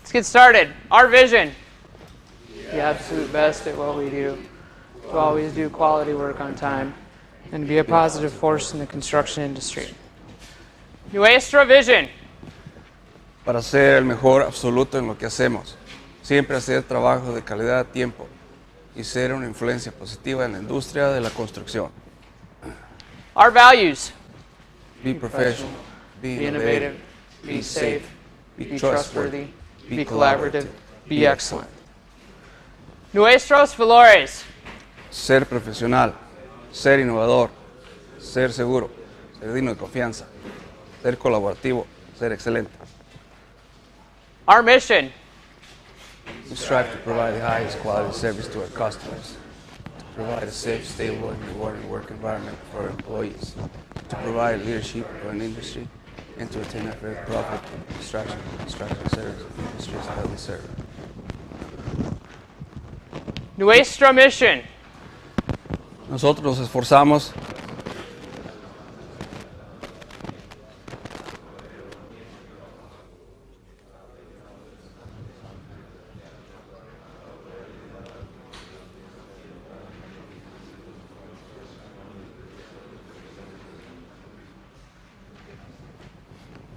Let's get started. Our vision. The absolute best at what we do. To always do quality work on time. And be a positive force in the construction industry. Nuestra vision. Para ser el mejor absoluto en lo que hacemos. Siempre hacer trabajo de calidad a tiempo. Y ser una influencia positiva en la industria de la construcción. Our values. Be professional. Be innovative. Be safe. Be trustworthy. Be collaborative. Be excellent. Nuestros valores. Ser profesional. Ser innovador. Ser seguro. Ser digno de confianza. Ser colaborativo. Ser excelente. Our mission. We strive to provide the highest quality service to our customers, to provide a safe, stable, and rewarding work environment for our employees, to provide leadership for an industry, and to attain a fair profit from construction service industries that we serve. Nuestra mission. Nosotros nos esforzamos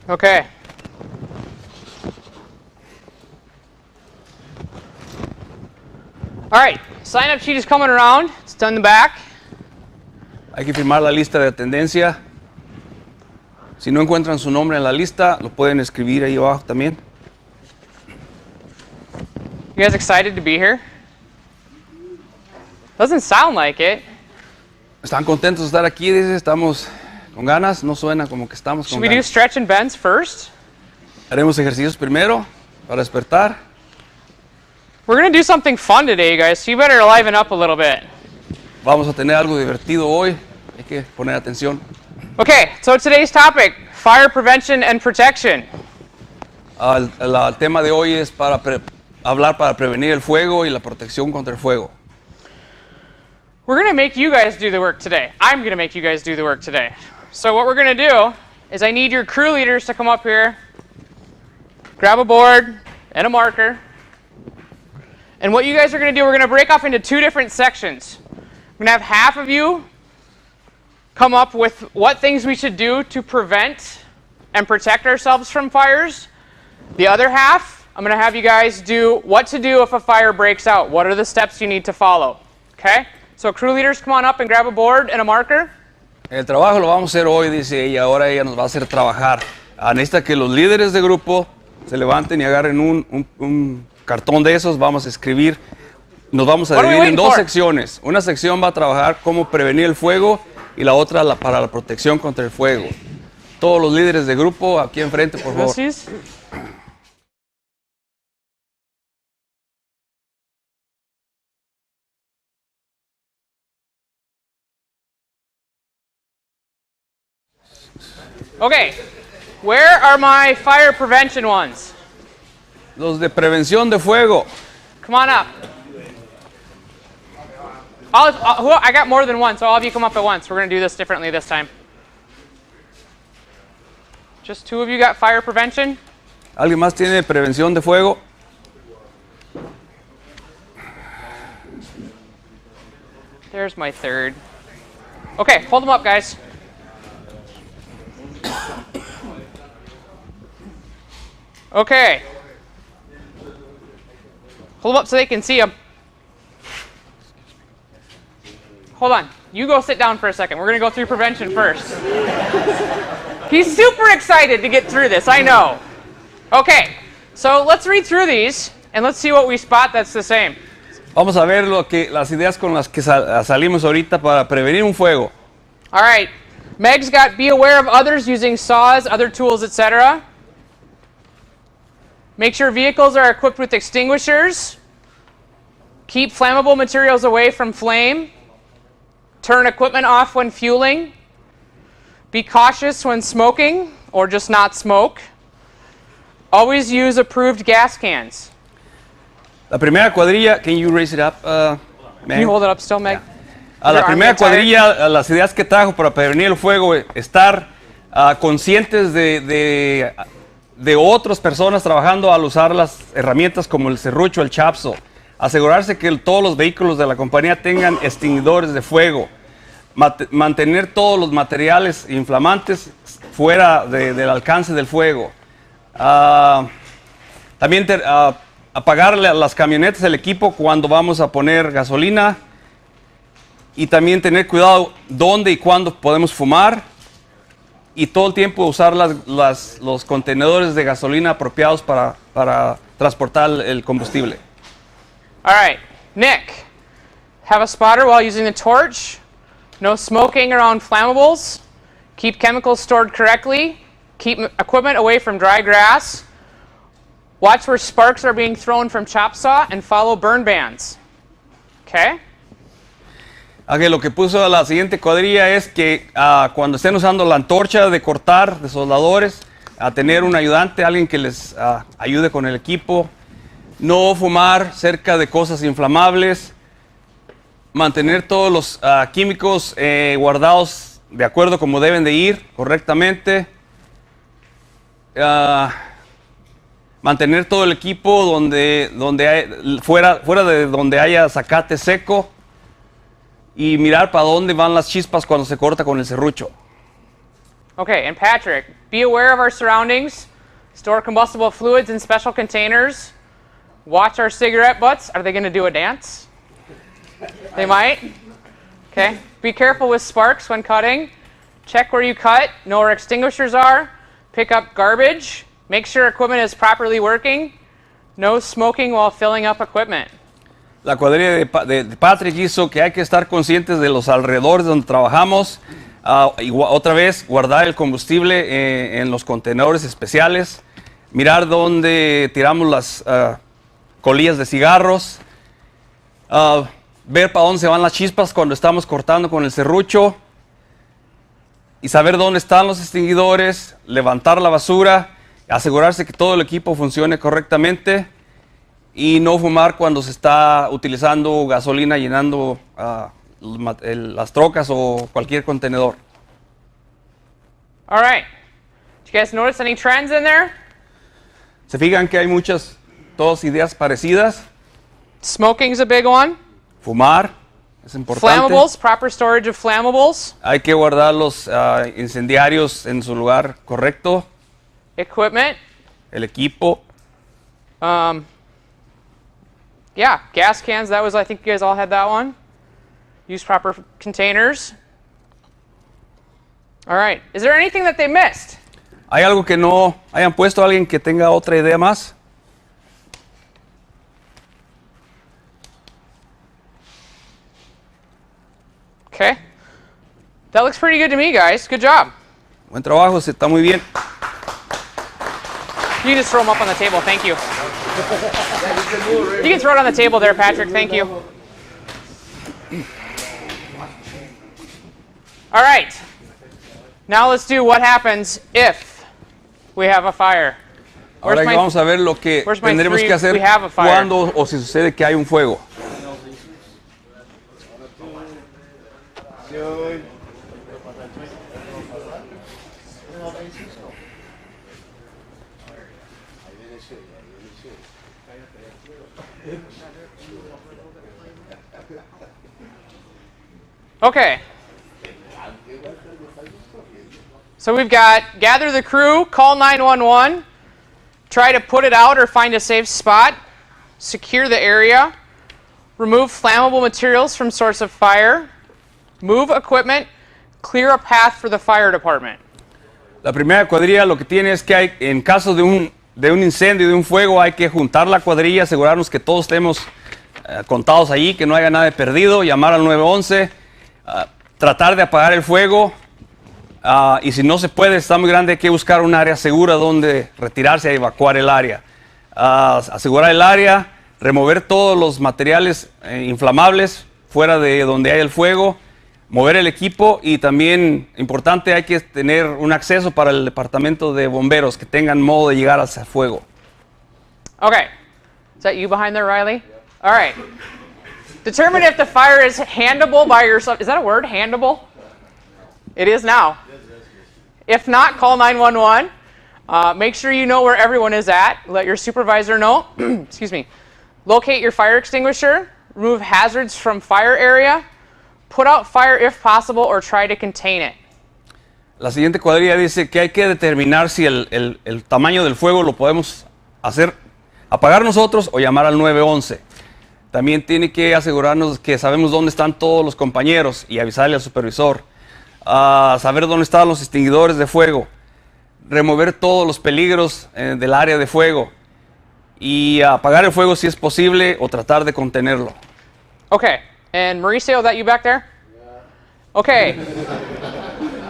Okay. All right, sign-up sheet is coming around. It's done in the back. Hay que firmar la lista de atendencia. Si no encuentran su nombre en la lista, lo pueden escribir ahí abajo también. You guys excited to be here? Doesn't sound like it. ¿Están contentos de estar aquí? Dice, estamos con ganas. No suena como que estamos con Should we do ganas. stretch and bends first? Haremos ejercicios primero para despertar. We're going to do something fun today, you guys, so you better liven up a little bit. Vamos a tener algo divertido hoy. Hay que poner atención. Okay, so today's topic, fire prevention and protection. El tema de hoy es para hablar para prevenir el fuego y la protección contra el fuego. We're going to make you guys do the work today. I'm going to make you guys do the work today. So what we're going to do is I need your crew leaders to come up here, grab a board and a marker. And what you guys are going to do, we're going to break up into two different sections. We're going to have half of you come up with what things we should do to prevent and protect ourselves from fires. The other half, I'm going to have you guys do what to do if a fire breaks out. What are the steps you need to follow? Okay? So crew leaders, come on up and grab a board and a marker. El trabajo lo vamos a hacer hoy, dice ella. Ahora ella nos va a hacer trabajar. Necesita que los líderes de grupo se levanten y agarren un cartón de esos. Vamos a escribir. Nos vamos a dividir en dos secciones. Una sección va a trabajar cómo prevenir el fuego y la otra para la protección contra el fuego. Todos los líderes de grupo aquí enfrente, por favor. Okay, where are my fire prevention ones? Los de prevención de fuego. Come on up. I got more than one, so all of you come up at once. We're going to do this differently this time. Just two of you got fire prevention? ¿Alguien más tiene prevención de fuego? There's my third. Okay, hold them up, guys. Okay. Hold them up so they can see them. Hold on. You go sit down for a second. We're going to go through prevention first. He's super excited to get through this, I know. Okay, so let's read through these and let's see what we spot that's the same. Vamos a ver las ideas con las que salimos ahorita para prevenir un fuego. All right. Meg's got be aware of others using saws, other tools, etc. Make sure vehicles are equipped with extinguishers. Keep flammable materials away from flame. Turn equipment off when fueling. Be cautious when smoking or just not smoke. Always use approved gas cans. La primera cuadrilla, can you raise it up, Meg? Can you hold it up still, Meg? Yeah. A la primera cuadrilla, las ideas que trajo para prevenir el fuego, estar conscientes de de otras personas trabajando al usar las herramientas como el serrucho, el chapso. Asegurarse que todos los vehículos de la compañía tengan extinguidores de fuego. Mantener todos los materiales inflamantes fuera del alcance del fuego. También apagarle a las camionetas el equipo cuando vamos a poner gasolina. Y también tener cuidado dónde y cuándo podemos fumar. Y todo el tiempo usar los contenedores de gasolina apropiados para transportar el combustible. All right, Nick, have a spotter while using the torch. No smoking around flammables. Keep chemicals stored correctly. Keep equipment away from dry grass. Watch where sparks are being thrown from chop saw and follow burn bans. Okay? Okay, lo que puso a la siguiente cuadrilla es que cuando estén usando la antorcha de cortar, de soldadores, a tener un ayudante, alguien que les ayude con el equipo. No fumar cerca de cosas inflamables. Mantener todos los químicos guardados de acuerdo como deben de ir correctamente. Mantener todo el equipo fuera de donde haya zacate seco. Y mirar para dónde van las chispas cuando se corta con el serrucho. Okay, and Patrick, be aware of our surroundings. Store combustible fluids in special containers. Watch our cigarette butts. Are they going to do a dance? They might. Okay. Be careful with sparks when cutting. Check where you cut. Know where extinguishers are. Pick up garbage. Make sure equipment is properly working. No smoking while filling up equipment. La cuadrilla de Patrick hizo que hay que estar conscientes de los alrededores donde trabajamos. Otra vez, guardar el combustible en los contenedores especiales. Mirar dónde tiramos las colillas de cigarros. Ver para dónde se van las chispas cuando estamos cortando con el serrucho. Y saber dónde están los extinguidores. Levantar la basura. Asegurarse que todo el equipo funcione correctamente. Y no fumar cuando se está utilizando gasolina llenando las trocas o cualquier contenedor. All right. Did you guys notice any trends in there? Se fijan que hay todas ideas parecidas. Smoking's a big one. Fumar es importante. Flammables, proper storage of flammables. Hay que guardar los incendiarios en su lugar correcto. Equipment. El equipo. Yeah, gas cans, I think you guys all had that one. Use proper containers. All right, is there anything that they missed? ¿Hay algo que no hayan puesto? ¿Alguien que tenga otra idea más? Okay. That looks pretty good to me, guys. Good job. Buen trabajo, se está muy bien. You can just throw them up on the table, thank you. You can throw it on the table there, Patrick. Thank you. All right. Now let's do what happens if we have a fire. Ahora vamos a ver lo que tendremos que hacer cuando o si sucede que hay un fuego. Okay. So we've got gather the crew, call 911, try to put it out or find a safe spot, secure the area, remove flammable materials from source of fire, move equipment, clear a path for the fire department. La primera cuadrilla lo que tiene es que en caso de un incendio, de un fuego, hay que juntar la cuadrilla, asegurarnos que todos estemos contados allí, que no haya nada perdido, llamar al 911, tratar de apagar el fuego. Y si no se puede, está muy grande, hay que buscar un área segura donde retirarse a evacuar el área. Asegurar el área, remover todos los materiales inflamables fuera de donde hay el fuego, mover el equipo y también, importante, hay que tener un acceso para el departamento de bomberos que tengan modo de llegar hacia el fuego. Okay. Is that you behind there, Riley? All right. Determine if the fire is handable by yourself. Is that a word, handable? It is now. If not, call 911. Make sure you know where everyone is at. Let your supervisor know. Excuse me. Locate your fire extinguisher. Remove hazards from fire area. Put out fire if possible or try to contain it. La siguiente cuadrilla dice que hay que determinar si el tamaño del fuego lo podemos hacer, apagar nosotros o llamar al 911. También tiene que asegurarnos que sabemos dónde están todos los compañeros y avisarle al supervisor. Saber dónde están los extinguidores de fuego. Remover todos los peligros del área de fuego. Y apagar el fuego si es posible o tratar de contenerlo. Okay. And Mauricio, that you back there? Yeah. Okay.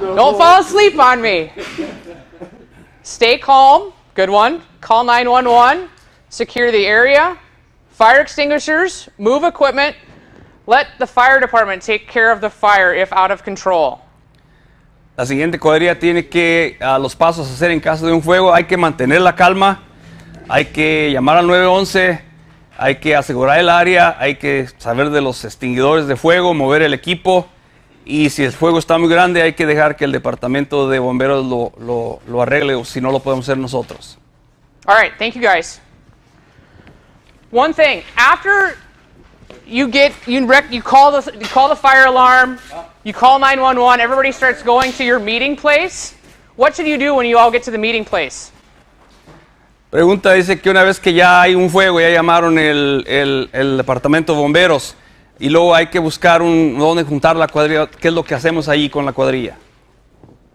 Don't fall asleep on me. Stay calm. Good one. Call 911. Secure the area. Fire extinguishers. Move equipment. Let the fire department take care of the fire if out of control. La siguiente cuadrilla tiene que los pasos a hacer en caso de un fuego. Hay que mantener la calma. Hay que llamar al 911. Hay que asegurar el área. Hay que saber de los extinguidores de fuego. Mover el equipo. Y si el fuego está muy grande, hay que dejar que el departamento de bomberos lo arregle, o si no lo podemos hacer nosotros. All right, thank you guys. One thing, after you call the fire alarm, you call 911, everybody starts going to your meeting place. What should you do when you all get to the meeting place? Pregunta dice que una vez que ya hay un fuego, ya llamaron el departamento de bomberos. Y luego hay que buscar dónde juntar la cuadrilla. ¿Qué es lo que hacemos ahí con la cuadrilla?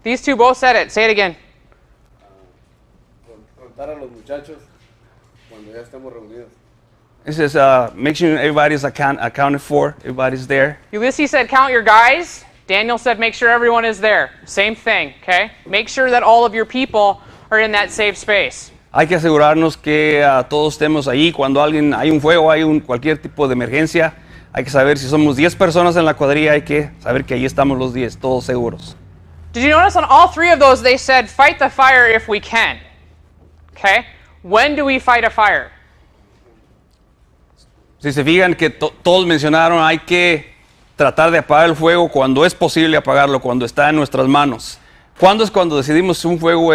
These two both said it. Say it again. Contar a los muchachos cuando ya estemos reunidos. It says, make sure everybody's accounted for. Everybody's there. Ulysses said count your guys. Daniel said make sure everyone is there. Same thing, okay? Make sure that all of your people are in that safe space. Hay que asegurarnos que todos estemos ahí. Cuando hay un fuego, cualquier tipo de emergencia. Hay que saber si somos 10 personas en la cuadrilla, hay que saber que ahí estamos los 10, todos seguros. Did you notice on all three of those they said fight the fire if we can? Okay? When do we fight a fire? Si se fijan que todos mencionaron, hay que tratar de apagar el fuego cuando es posible apagarlo, cuando está en nuestras manos. ¿Cuándo es cuando decidimos si un fuego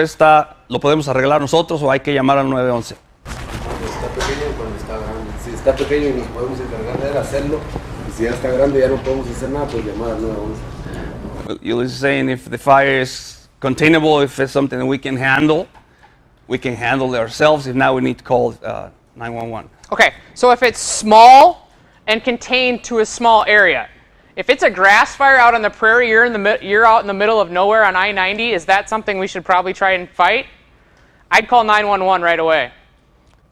lo podemos arreglar nosotros o hay que llamar al 911? Cuando está pequeño y cuando está grande. Si está pequeño y nos podemos encargar de hacerlo, y si ya está grande y ya no podemos hacer nada, pues llamar al 911. You're saying if the fire is containable, if it's something that we can handle it ourselves. If not, we need to call 911. Okay, so if it's small and contained to a small area, if it's a grass fire out on the prairie, you're out in the middle of nowhere on I-90, is that something we should probably try and fight? I'd call 911 right away.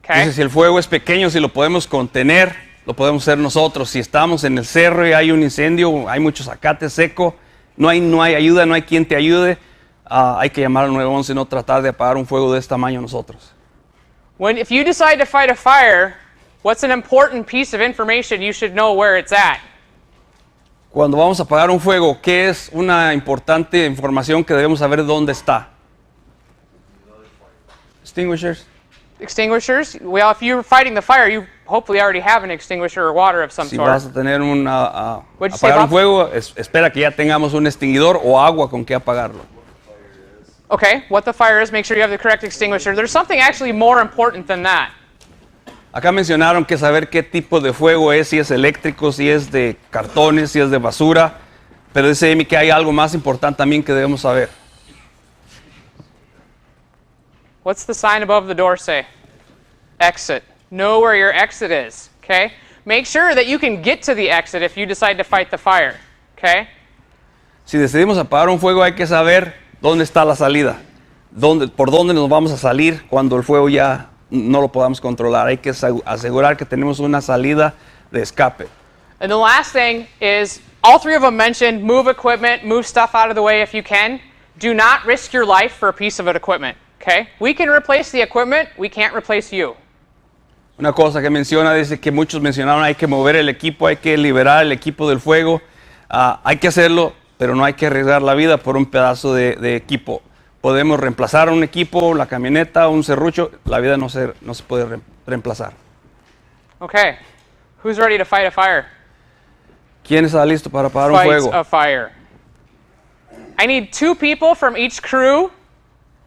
Okay. Dice, si el fuego es pequeño, si lo podemos contener, lo podemos hacer nosotros. Si estamos en el cerro y hay un incendio, hay mucho zacate seco, no hay ayuda, no hay quien te ayude, hay que llamar al 911 y no tratar de apagar un fuego de este tamaño nosotros. If you decide to fight a fire, what's an important piece of information you should know where it's at? Cuando vamos a apagar un fuego, ¿qué es una importante información que debemos saber dónde está? Extinguishers. Extinguishers? Well, if you're fighting the fire, you hopefully already have an extinguisher or water of some Si sort. vas a tener What'd you say, apagar un Bob? fuego, espera que ya tengamos un extinguidor o agua con que apagarlo. Okay, what the fire is, make sure you have the correct extinguisher. There's something actually more important than that. Acá mencionaron que saber qué tipo de fuego es, si es eléctrico, si es de cartones, si es de basura, pero dice Amy que hay algo más importante también que debemos saber. What's the sign above the door say? Exit. Know where your exit is, okay? Make sure that you can get to the exit if you decide to fight the fire, okay? Si decidimos apagar un fuego hay que saber dónde está la salida, por dónde nos vamos a salir cuando el fuego ya no lo podamos controlar. Hay que asegurar que tenemos una salida de escape. And the last thing is, all three of them mentioned move equipment, move stuff out of the way if you can. Do not risk your life for a piece of equipment, okay? We can replace the equipment, we can't replace you. Una cosa que menciona, dice que muchos mencionaron, hay que mover el equipo, hay que liberar el equipo del fuego. Hay que hacerlo, pero no hay que arriesgar la vida por un pedazo de equipo. Podemos reemplazar un equipo, la camioneta, un serrucho, la vida no se puede reemplazar. Okay, who's ready to fight a fire? ¿Quién está listo para apagar un Fight fuego? a fire. I need 2 people from each crew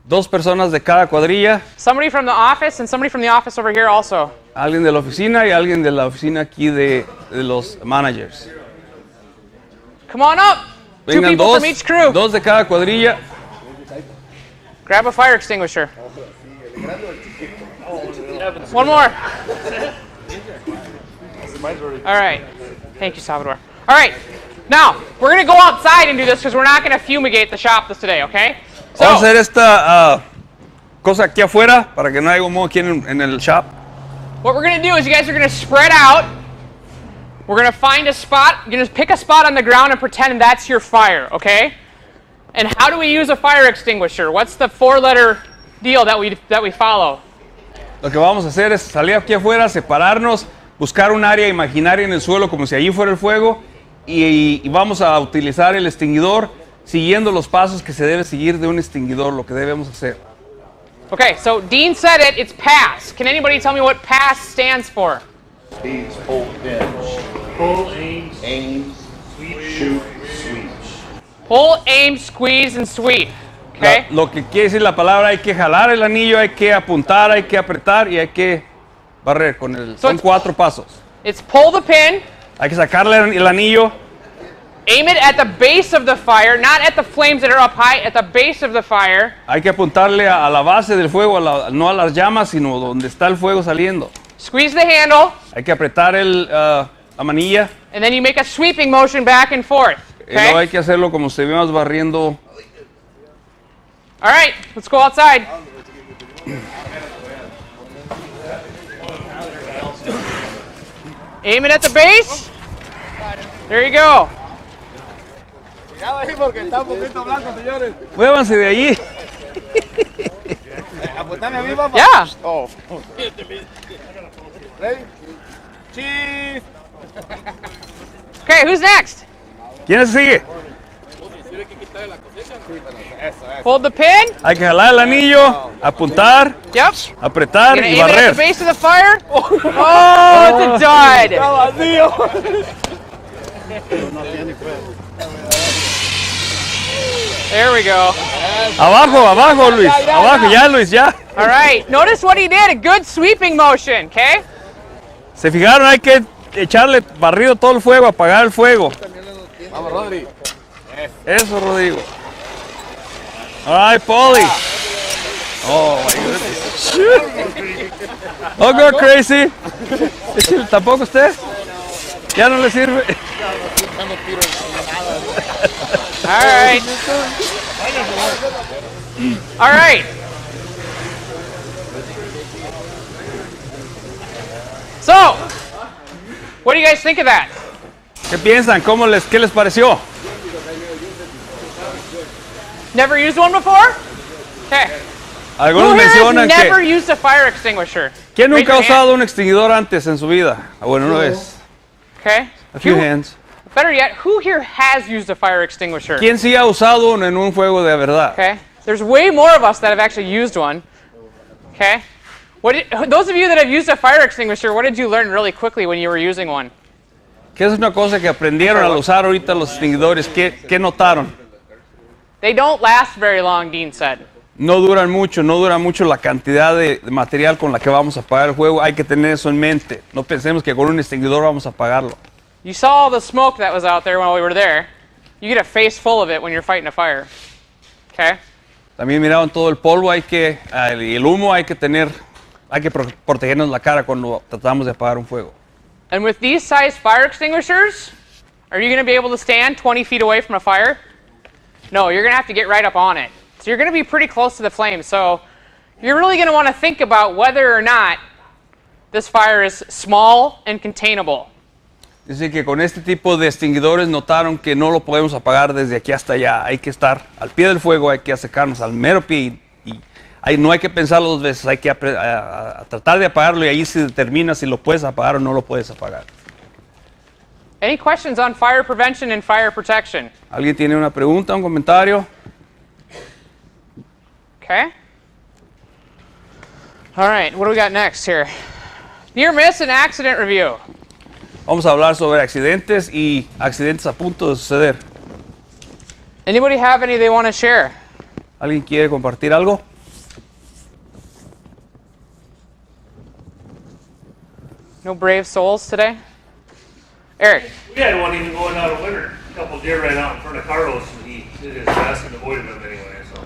2 personas de cada cuadrilla, Somebody from the office and somebody from the office over here also. alguien de la oficina y alguien de la oficina aquí de los managers. Come on up. 2 Vengan people from each crew. 2 de cada cuadrilla. Grab a fire extinguisher. One more. All right. Thank you, Salvador. All right. Now, we're going to go outside and do this because we're not going to fumigate the shop today, okay? Vamos a hacer esta cosa aquí afuera para que no haya humo aquí en el shop. What we're going to do is you guys are going to spread out. We're going to find a spot. You're going to pick a spot on the ground and pretend that's your fire, okay? And how do we use a fire extinguisher? What's the 4-letter deal that we follow? Lo que vamos a hacer es salir aquí afuera, separarnos, buscar un área imaginaria en el suelo como si allí fuera el fuego y vamos a utilizar el extinguidor siguiendo los pasos que se debe seguir de un extinguidor, lo que debemos hacer. Okay, so Dean said it, it's PASS. Can anybody tell me what PASS stands for? Speeds, pull, pinch. Pull, aim, shoot, sweep. Pull, aim, squeeze, and sweep. Okay? Lo que quiere decir la palabra, hay que jalar el anillo, hay que apuntar, hay que apretar y hay que barrer con el... Son 4 pasos. It's pull the pin, Hay que sacarle el anillo, aim it at the base of the fire, not at the flames that are up high, at the base of the fire. hay que apuntarle a la base del fuego, no a las llamas, sino donde está el fuego saliendo. Squeeze the handle, Hay que apretar la manilla and then you make a sweeping motion back and forth. y luego Okay? hay que hacerlo como si estuviéramos barriendo. All right, let's go outside. Aim it at the base. There you go. Muévanse de allí. Yeah. Oh. Ready? Cheese. Okay, who's next? ¿Quién sigue? Hold the pin. Hay que jalar el anillo, apuntar, Yep. apretar Gonna y aim it at the barrer. base of the fire. Oh, it's a dud. There we go. Abajo, abajo, Luis. Abajo, ya, Luis, ya. All right. Notice what he did. A good sweeping motion. Okay. Se fijaron, hay que echarle barrido todo el fuego, apagar el fuego. Vamos, Rodri. Eso, Rodrigo. All right, Paulie. Oh, my goodness. Don't go crazy. ¿Tampoco usted? Ya no le sirve. All right. All right. So, what do you guys think of that? ¿Qué piensan? ¿Qué les pareció? Never used one before? Okay. Algunos Who here has mencionan never que... used a fire extinguisher? ¿Quién Raise nunca ha your hand. usado un extinguidor antes en su vida? Bueno, una vez. Okay. A few Who- hands. Better yet, who here has used a fire extinguisher? ¿Quién sí ha usado uno en un fuego de verdad? Okay. There's way more of us that have actually used one. Okay. Those of you that have used a fire extinguisher, what did you learn really quickly when you were using one? ¿Qué es una cosa que aprendieron al usar ahorita los extinguidores? ¿Qué notaron? They don't last very long, Dean said. No dura mucho la cantidad de material con la que vamos a apagar el fuego. Hay que tener eso en mente. No pensemos que con un extinguidor vamos a apagarlo. You saw all the smoke that was out there while we were there. You get a face full of it when you're fighting a fire. Okay? También miraron todo el polvo, y el humo, hay que protegernos la cara cuando tratamos de apagar un fuego. And with these size fire extinguishers, are you going to be able to stand 20 feet away from a fire? No, you're going to have to get right up on it. So you're going to be pretty close to the flame. So you're really going to want to think about whether or not this fire is small and containable. Dice que con este tipo de extinguidores notaron que no lo podemos apagar desde aquí hasta allá. Hay que estar al pie del fuego, hay que acercarnos al mero pie y no hay que pensarlo 2 veces, hay que a tratar de apagarlo y ahí se determina si lo puedes apagar o no lo puedes apagar. Any questions on fire prevention and fire protection? ¿Alguien tiene una pregunta, un comentario? Okay. All right, what do we got next here? Near miss and accident review. Vamos a hablar sobre accidentes y accidentes a punto de suceder. Anybody have any they want to share? ¿Alguien quiere compartir algo? No brave souls today? Eric. We had one even going out of winter. A couple deer ran out in front of Carlos, and he did his best and avoided them anyway. So.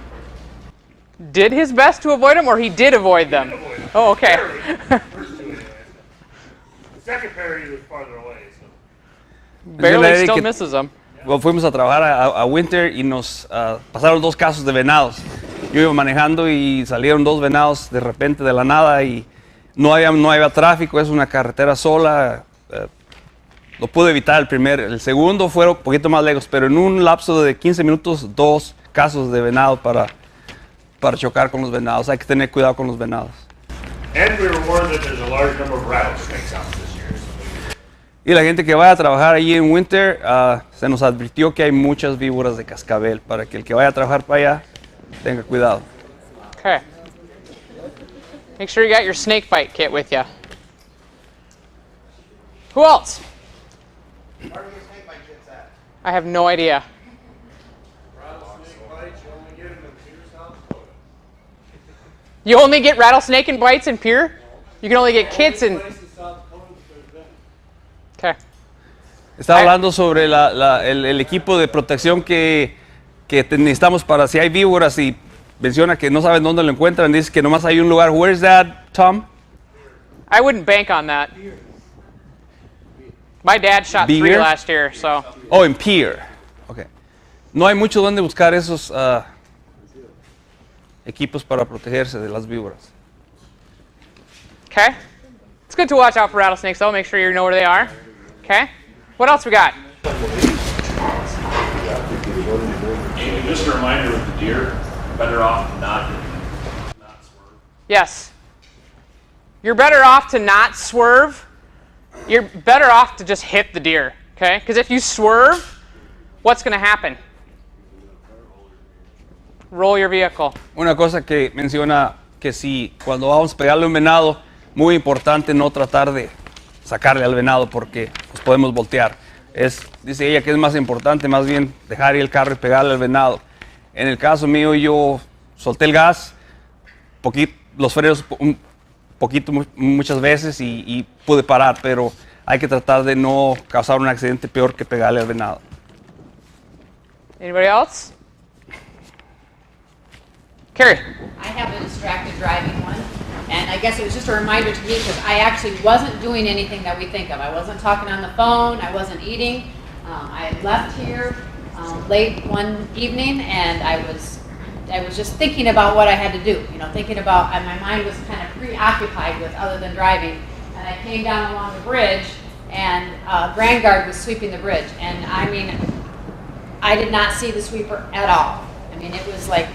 Did his best to avoid them, or he did avoid them? He did avoid them. Oh, okay. First two anyway. The second pair he was farther away. So. Barely still misses them. Bueno, fuimos a trabajar a Winter y nos pasaron 2 casos de venados. Yo iba manejando y salieron 2 venados de repente de la nada y no había tráfico, es una carretera sola. Lo pude evitar el segundo fue un poquito más lejos, pero en un lapso de 15 minutos 2 casos de venado para chocar con los venados. Hay que tener cuidado con los venados. And we were warned that there's a large number of rattlesnakes out this year. Y la gente que vaya a trabajar allí en Winter, se nos advirtió que hay muchas víboras de cascabel, para que el que vaya a trabajar para allá tenga cuidado. Okay. Make sure you got your snake bite kit with you. Who else? Where are your snake bite kits at? I have no idea. Rattlesnake bites, you only get them in Pierce, South Dakota. You only get rattlesnake and bites in Pierre? You can only get kits in... Okay. Estaba hablando sobre el equipo de protección que necesitamos para si hay víboras y menciona que no saben dónde lo encuentran. Dice que nomás hay un lugar. Where's that, Tom? I wouldn't bank on that. My dad shot 3 Beer? last year, so... Oh, en Pierre. Okay. No hay mucho donde buscar esos equipos para protegerse de las víboras. Okay. It's good to watch out for rattlesnakes, though. Make sure you know where they are. Okay. What else we got? And just a reminder with the deer, better off not swerve. Yes. You're better off to not swerve. You're better off to just hit the deer, okay? Because if you swerve, what's going to happen? Roll your vehicle. Una cosa que menciona que si cuando vamos a pegarle un venado, muy importante no tratar de sacarle al venado porque nos podemos voltear. Dice ella que es más importante más bien dejar ir el carro y pegarle al venado. En el caso mío yo solté el gas, los frenos un poquito muchas veces y pude parar, pero hay que tratar de no causar un accidente peor que pegarle al venado. Anybody else? Carrie. I have a distracted driving one, and I guess it was just a reminder to me because I actually wasn't doing anything that we think of. I wasn't talking on the phone, I wasn't eating. I had left here late one evening, and I was just thinking about what I had to do, thinking about, and my mind was kind of preoccupied with other than driving. And I came down along the bridge, and Grand Guard was sweeping the bridge, and I mean, I did not see the sweeper at all. I mean, it was like,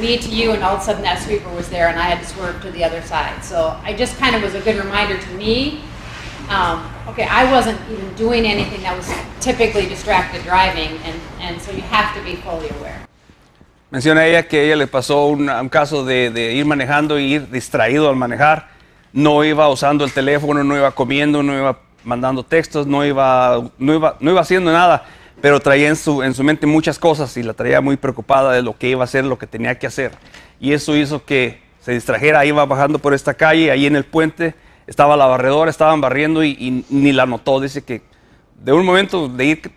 me to you, and all of a sudden that sweeper was there, and I had to swerve to the other side. So I just kind of was a good reminder to me. I wasn't even doing anything that was typically distracted driving, and so you have to be fully aware. Menciona ella que a ella le pasó un caso de ir manejando y ir distraído al manejar. No iba usando el teléfono, no iba comiendo, no iba mandando textos, no iba haciendo nada. Pero traía en su mente muchas cosas y la traía muy preocupada de lo que iba a hacer, lo que tenía que hacer. Y eso hizo que se distrajera, iba bajando por esta calle, ahí en el puente estaba la barredora, estaban barriendo y ni la notó. Dice que de un momento de ir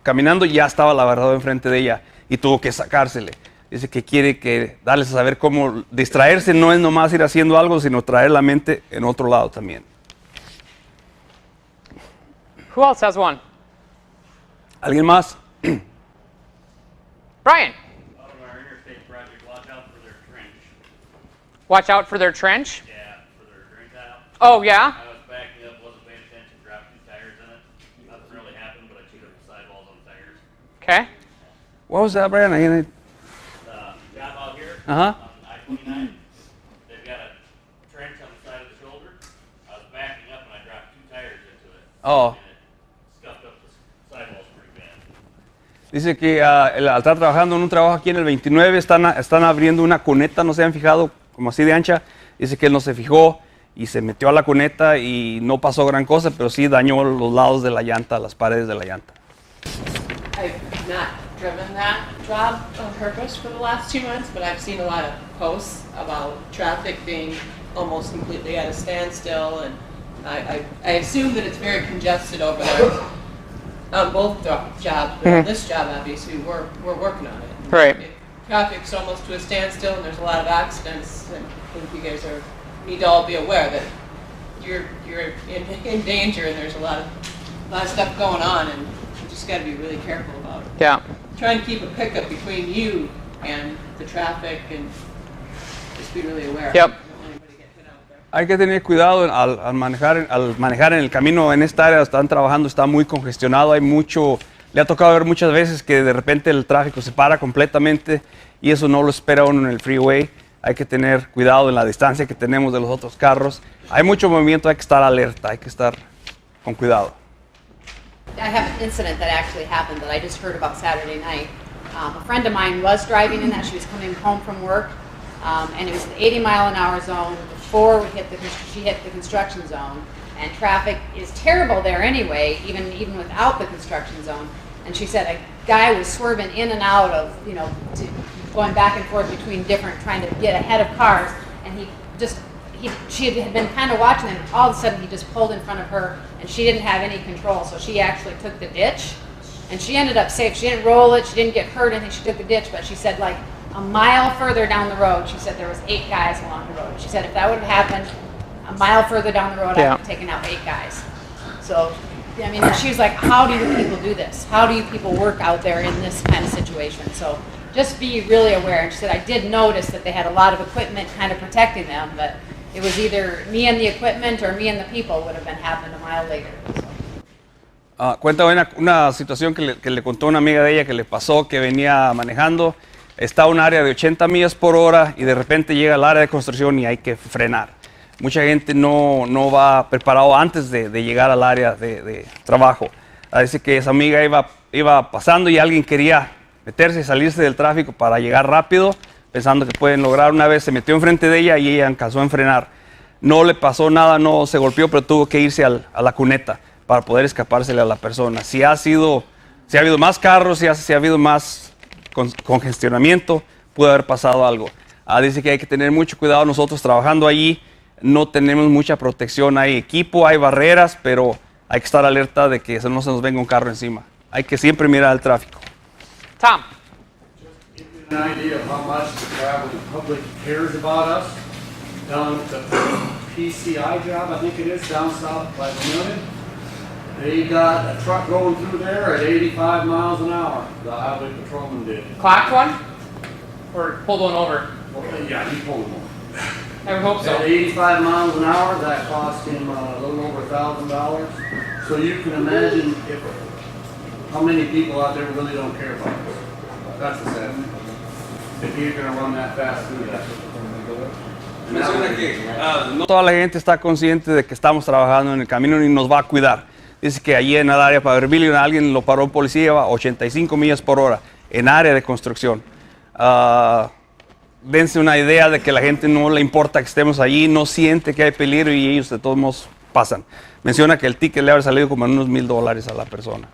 caminando ya estaba la barredora enfrente de ella y tuvo que sacársele. Dice que quiere darles a saber cómo distraerse no es nomás ir haciendo algo, sino traer la mente en otro lado también. Who else has one? ¿Alguien más? Brian. Out of our interstate project, watch out for their trench. Watch out for their trench? Yeah, for their drain tile. Oh, yeah? I was backing up, wasn't paying attention, dropped 2 tires in it. Nothing really happened, but I chewed up the sidewalls on the tires. Okay. What was that, Brian? Job out here Uh-huh. on I-29, they've got a trench on the side of the shoulder. I was backing up and I dropped 2 tires into it. Oh. And it scuffed up the sidewalls pretty bad. Dice que al estar trabajando en un trabajo aquí en el 29 están abriendo una cuneta, no se han fijado, como así de ancha. Dice que él no se fijó y se metió a la cuneta y no pasó gran cosa, pero sí dañó los lados de la llanta, las paredes de la llanta. I've not driven that job on purpose for the last 2 months, but I've seen a lot of posts about traffic being almost completely at a standstill and I assume that it's very congested over there on both jobs, but on this job, obviously, we're working on it. Right. Traffic's almost to a standstill, and there's a lot of accidents. And I think you guys need to all be aware that you're in danger, and there's a lot of stuff going on, and you just got to be really careful about it. Yeah. Trying to keep a pickup between you and the traffic, and just be really aware. Yep. Don't let anybody get hit out there. Hay que tener cuidado al manejar en el camino en esta área. Están trabajando, está muy congestionado, hay mucho. Le ha tocado ver muchas veces que de repente el tráfico se para completamente y eso no lo espera uno en el freeway. Hay que tener cuidado en la distancia que tenemos de los otros carros. Hay mucho movimiento, hay que estar alerta, hay que estar con cuidado. I have an incident that actually happened that I just heard about Saturday night. A friend of mine was driving in that. She was coming home from work, and it was the 80-mile-an-hour zone before she hit the construction zone. And traffic is terrible there anyway, even without the construction zone. And she said a guy was swerving in and out of, going back and forth between trying to get ahead of cars, and she had been kind of watching him, and all of a sudden he just pulled in front of her, and she didn't have any control, so she actually took the ditch, and she ended up safe. She didn't roll it, she didn't get hurt, anything. She took the ditch, but she said like a mile further down the road, she said there was 8 guys along the road. She said if that would have happened a mile further down the road, I would have taken out 8 guys. So, I mean, she was like, how do you people do this? How do you people work out there in this kind of situation? So just be really aware. And she said, I did notice that they had a lot of equipment kind of protecting them, but it was either me and the equipment or me and the people would have been happened a mile later. So. Cuenta una situación que le contó una amiga de ella que le pasó, que venía manejando, está a un área de 80 millas por hora y de repente llega al área de construcción y hay que frenar. Mucha gente no va preparado antes de llegar al área de trabajo. Dice que esa amiga iba pasando y alguien quería meterse y salirse del tráfico para llegar rápido, pensando que pueden lograr. Una vez se metió enfrente de ella y ella alcanzó a frenar. No le pasó nada, no se golpeó, pero tuvo que irse a la cuneta para poder escapársele a la persona. Si ha habido más carros, si ha habido más congestionamiento, puede haber pasado algo. Dice que hay que tener mucho cuidado. Nosotros trabajando allí no tenemos mucha protección. Hay equipo, hay barreras, pero hay que estar alerta de que no se nos venga un carro encima. Hay que siempre mirar el tráfico. Tom. Just to give you an idea of how much the traveling public cares about us. Down at the PCI job, I think it is, down south by the million. They got a truck going through there at 85 miles an hour. The highway patrolman did. Clocked one? Or pulled one over? Well, yeah, he pulled one. I would hope so. At 85 miles an hour, that cost him a little over $1,000. So you can imagine how many people out there really don't care about this. That's the sad thing. If you're going to run that fast through that. Menciona que no toda la gente está consciente de que estamos trabajando en el camino ni nos va a cuidar. Dice que allí en el área de Paverville alguien lo paró un policía, lleva 85 millas por hora en área de construcción. Dense una idea de que la gente no le importa que estemos allí, no siente que hay peligro y ellos de todos modos pasan. Menciona que el ticket le habrá salido como en unos $1,000 a la persona.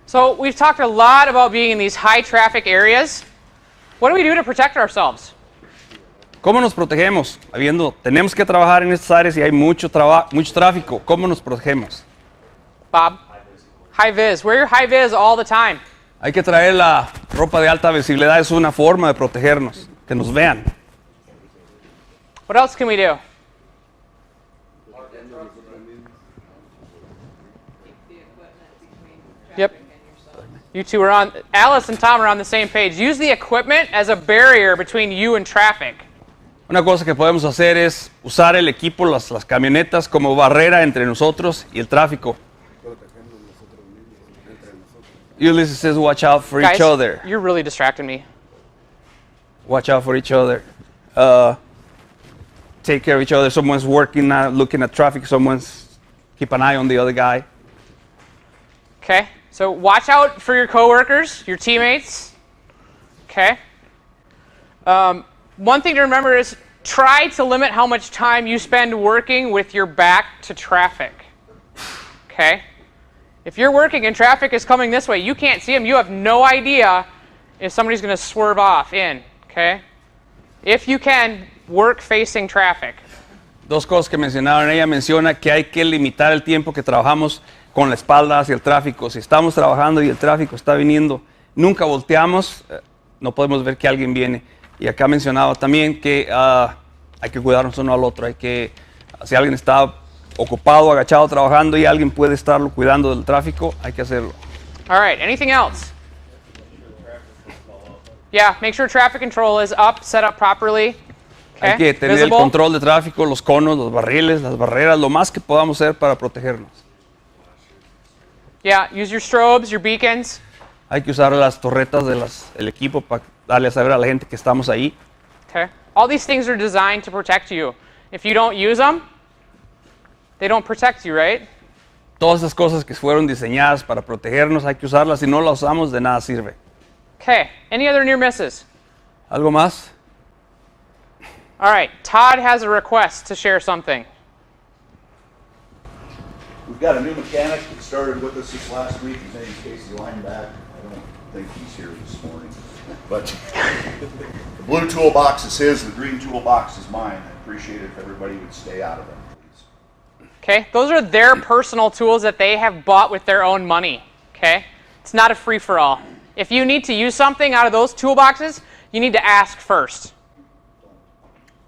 So we've talked a lot about being in these high traffic areas. What do we do to protect ourselves? ¿Cómo nos protegemos? Tenemos que trabajar en estas áreas y hay mucho tráfico. ¿Cómo nos protegemos? Bob? High vis. Wear your high vis all the time. Hay que traer la ropa de alta visibilidad, es una forma de protegernos, que nos vean. What else can we do? Yep. You two are on, Alice and Tom are on the same page. Use the equipment as a barrier between you and traffic. Una cosa que podemos hacer es usar el equipo, las camionetas como barrera entre nosotros y el tráfico. Ulysses says watch out for each other. You're really distracting me. Watch out for each other. Take care of each other. Someone's working, looking at traffic. Keep an eye on the other guy. Okay, so watch out for your coworkers, your teammates. Okay. One thing to remember is try to limit how much time you spend working with your back to traffic. Okay? If you're working and traffic is coming this way, you can't see them. You have no idea if somebody's going to swerve off in. Okay? If you can, work facing traffic. Dos cosas que mencionaron. Ella menciona que hay que limitar el tiempo que trabajamos con la espalda hacia el tráfico. Si estamos trabajando y el tráfico está viniendo, nunca volteamos, no podemos ver que alguien viene. Y acá mencionaba también que hay que cuidarnos uno al otro. Si alguien está ocupado, agachado, trabajando y alguien puede estarlo cuidando del tráfico, hay que hacerlo. All right, anything else? Yeah, make sure traffic control is up, set up properly. Hay que tener el control de tráfico, los conos, los barriles, las barreras, lo más que podamos hacer para protegernos. Yeah, use your strobes, your beacons. Hay que usar las torretas del equipo para darle a saber a la gente que estamos ahí. Okay. All these things are designed to protect you. If you don't use them, they don't protect you, right? Todas esas cosas que fueron diseñadas para protegernos, hay que usarlas. Si no las usamos, de nada sirve. Okay, any other near misses? ¿Algo más? All right, Todd has a request to share something. We've got a new mechanic that started with us this last week. His name's Casey Lineback. I don't think he's here this morning. But the blue toolbox is his, the green toolbox is mine. I appreciate it if everybody would stay out of them, please. Okay, those are their personal tools that they have bought with their own money. Okay, it's not a free-for-all. If you need to use something out of those toolboxes, you need to ask first.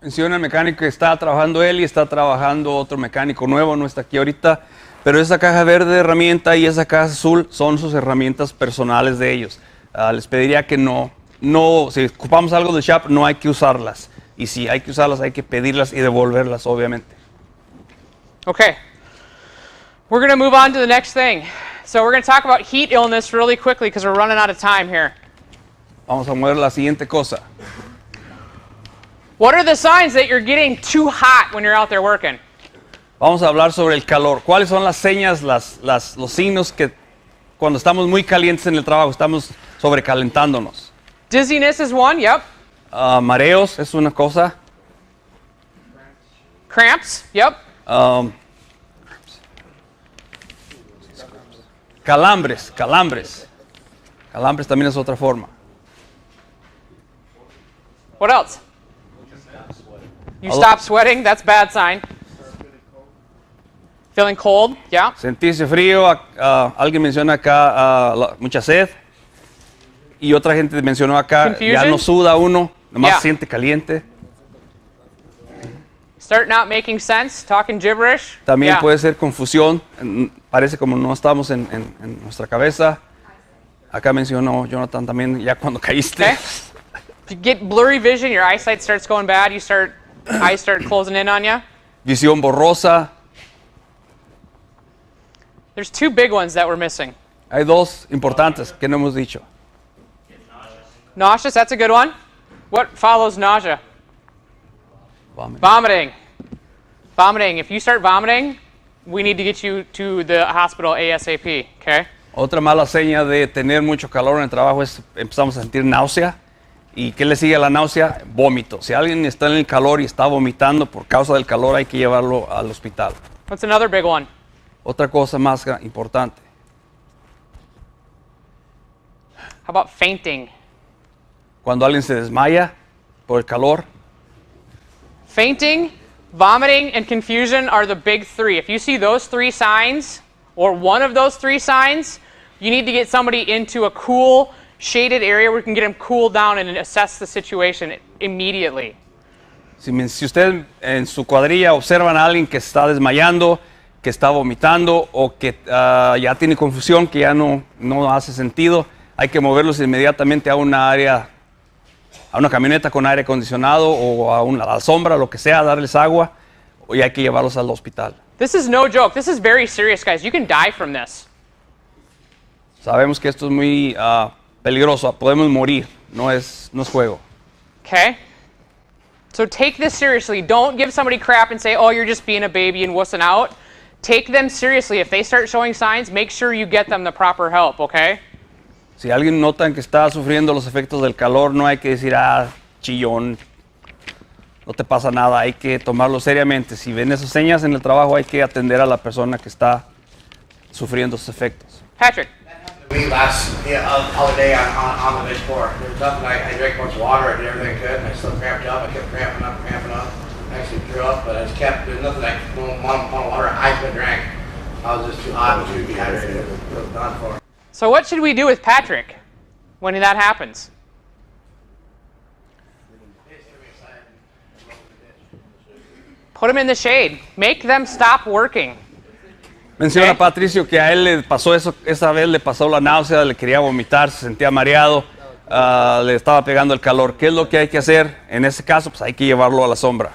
Menciona el mecánico que está trabajando él y está trabajando otro mecánico nuevo, no está aquí ahorita, pero esa caja verde de herramienta y esa caja azul son sus herramientas personales de ellos. Les pediría que no, si ocupamos algo del shop, no hay que usarlas. Y si hay que usarlas, hay que pedirlas y devolverlas, obviamente. Okay, we're going to move on to the next thing. So we're going to talk about heat illness really quickly because we're running out of time here. Vamos a mover la siguiente cosa. What are the signs that you're getting too hot when you're out there working? Vamos a hablar sobre el calor. ¿Cuáles son las señas, los signos que cuando estamos muy calientes en el trabajo, estamos sobrecalentándonos? Dizziness is one, yep. Mareos es una cosa. Cramps, yep. Calambres. Calambres también es otra forma. What else? You stop sweating, that's bad sign. Feeling cold, yeah. Sentirse frío, alguien menciona acá mucha sed. Y otra gente mencionó acá, Confusion? ya no suda uno, nomás Yeah. se siente caliente. Start not making sense, talking gibberish. También Yeah. puede ser confusión, parece como no estamos en nuestra cabeza. Acá mencionó Jonathan también, ya cuando caíste. Okay. If you get blurry vision, your eyesight starts going bad, eyes start closing in on you. Visión borrosa. There's two big ones that we're missing. Hay dos importantes que no hemos dicho. Nauseous, that's a good one. What follows nausea? Vomiting. Vomiting. If you start vomiting, we need to get you to the hospital ASAP, okay? Otra mala seña de tener mucho calor en el trabajo es empezamos a sentir náusea. ¿Y qué le sigue a la náusea? Vómito. Si alguien está en el calor y está vomitando por causa del calor, hay que llevarlo al hospital. What's another big one? Otra cosa más importante. How about fainting? Cuando alguien se desmaya por el calor. Fainting, vomiting, and confusion are the big three. If you see those three signs, or one of those three signs, you need to get somebody into a cool, shaded area where we can get them cooled down and assess the situation immediately. Si usted en su cuadrilla observan a alguien que está desmayando, que está vomitando o que ya tiene confusión, que ya no hace sentido, hay que moverlos inmediatamente a una área, a una camioneta con aire acondicionado o a la sombra, lo que sea, darles agua y hay que llevarlos al hospital. This is no joke. This is very serious, guys. You can die from this. Sabemos que esto es muy peligroso, podemos morir, no es juego. Okay? So take this seriously. Don't give somebody crap and say, oh, you're just being a baby and wussing out. Take them seriously. If they start showing signs, make sure you get them the proper help, okay? Si alguien nota que está sufriendo los efectos del calor, no hay que decir, chillón, no te pasa nada, hay que tomarlo seriamente. Si ven esas señas en el trabajo, hay que atender a la persona que está sufriendo esos efectos. Patrick. We last other day on the bench floor. There was nothing. I drank a bunch of water and everything good, and I still cramped up. I kept cramping up. actually threw up, but I just kept, there's nothing I could, no bottle of water I could drink. I was just too hot and too dehydrated. It was done for. So what should we do with Patrick when that happens? Put him in the shade. Make them stop working. Menciona Patricio que a él le pasó eso, esa vez le pasó la náusea, le quería vomitar, se sentía mareado, le estaba pegando el calor. ¿Qué es lo que hay que hacer? En ese caso, pues hay que llevarlo a la sombra.